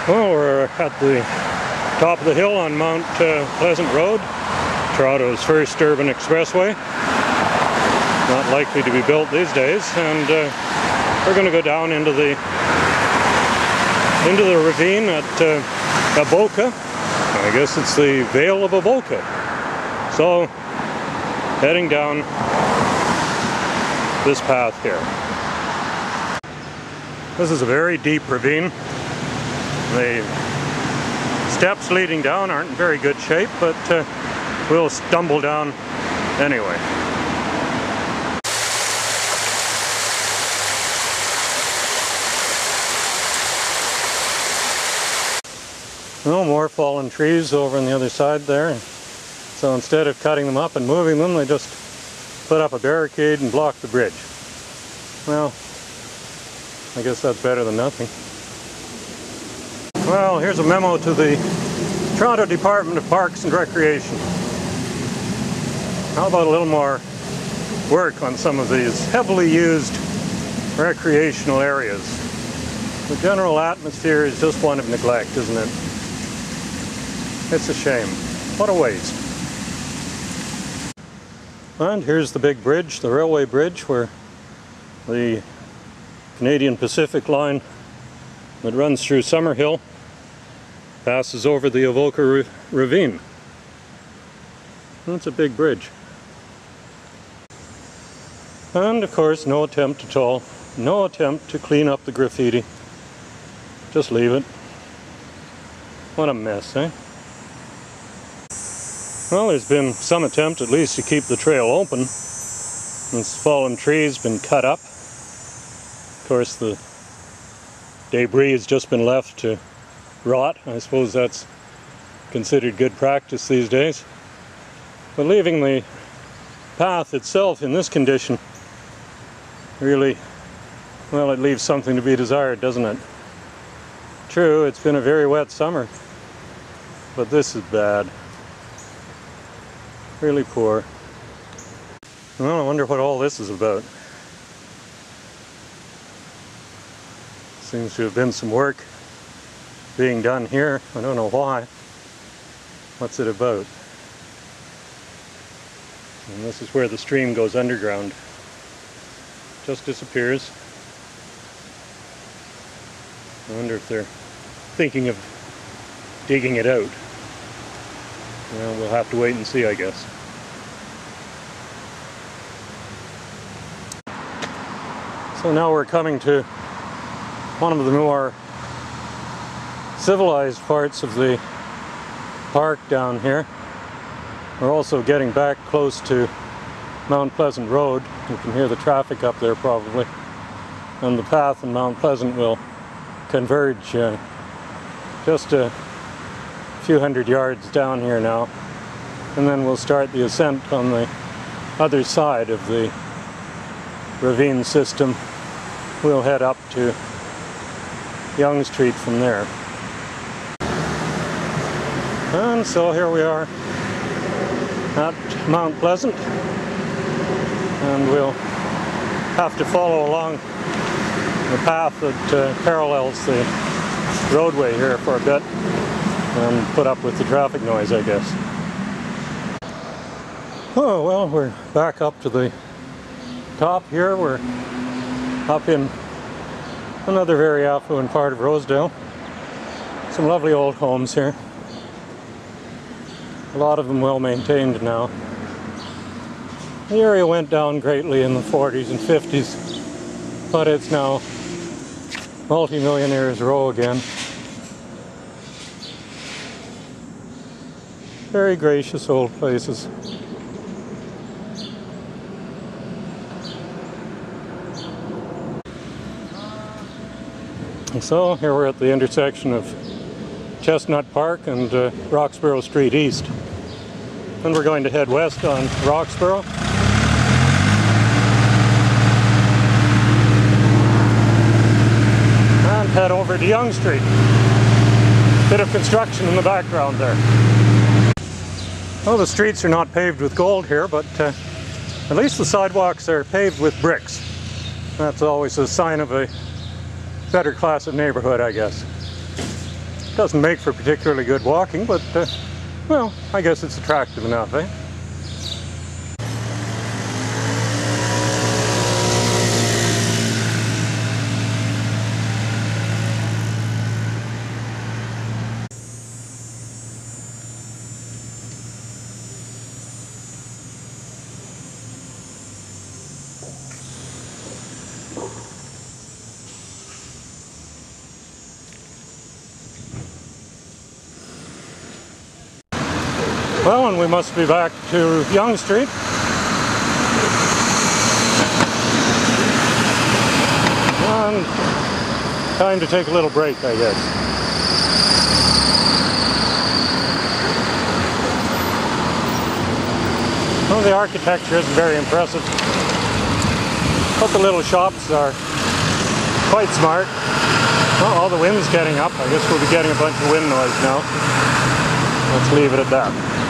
Well, we're at the top of the hill on Mount Pleasant Road, Toronto's first urban expressway. Not likely to be built these days, and we're going to go down into the ravine at Avoca. I guess it's the Vale of Avoca. So, heading down this path here. This is a very deep ravine. The steps leading down aren't in very good shape, but we'll stumble down anyway. No more fallen trees over on the other side there. So instead of cutting them up and moving them, they just put up a barricade and block the bridge. Well, I guess that's better than nothing. Well, here's a memo to the Toronto Department of Parks and Recreation. How about a little more work on some of these heavily used recreational areas? The general atmosphere is just one of neglect, isn't it? It's a shame. What a waste. And here's the big bridge, the railway bridge, where the Canadian Pacific line that runs through Summerhill passes over the Avoca ravine. That's a big bridge. And of course, no attempt at all, no attempt to clean up the graffiti. Just leave it. What a mess, eh? Well, there's been some attempt at least to keep the trail open. This fallen tree's been cut up. Of course, the debris has just been left to rot. I suppose that's considered good practice these days. But leaving the path itself in this condition really, well, it leaves something to be desired, doesn't it? True, it's been a very wet summer, but this is bad. Really poor. Well, I wonder what all this is about. Seems to have been some work being done here. I don't know why. What's it about? And this is where the stream goes underground. Just disappears. I wonder if they're thinking of digging it out. Well, we'll have to wait and see, I guess. So now we're coming to one of the more civilized parts of the park down here. We're also getting back close to Mount Pleasant Road. You can hear the traffic up there probably. And the path in Mount Pleasant will converge just a few hundred yards down here now. And then we'll start the ascent on the other side of the ravine system. We'll head up to Yonge Street from there. And so here we are at Mount Pleasant, and we'll have to follow along the path that parallels the roadway here for a bit and put up with the traffic noise, I guess. Oh well, we're back up to the top here. We're up in another very affluent part of Rosedale. Some lovely old homes here. A lot of them well maintained now. The area went down greatly in the 40s and 50s, but it's now multi-millionaires row again. Very gracious old places. And so here we're at the intersection of Chestnut Park and Roxborough Street East. And we're going to head west on Roxborough. And head over to Yonge Street. Bit of construction in the background there. Well, the streets are not paved with gold here, but at least the sidewalks are paved with bricks. That's always a sign of a better class of neighborhood, I guess. Doesn't make for particularly good walking, but well, I guess it's attractive enough, eh? Well, and we must be back to Yonge Street. And time to take a little break, I guess. Well, the architecture isn't very impressive, but the little shops are quite smart. Well, all the wind's getting up. I guess we'll be getting a bunch of wind noise now. Let's leave it at that.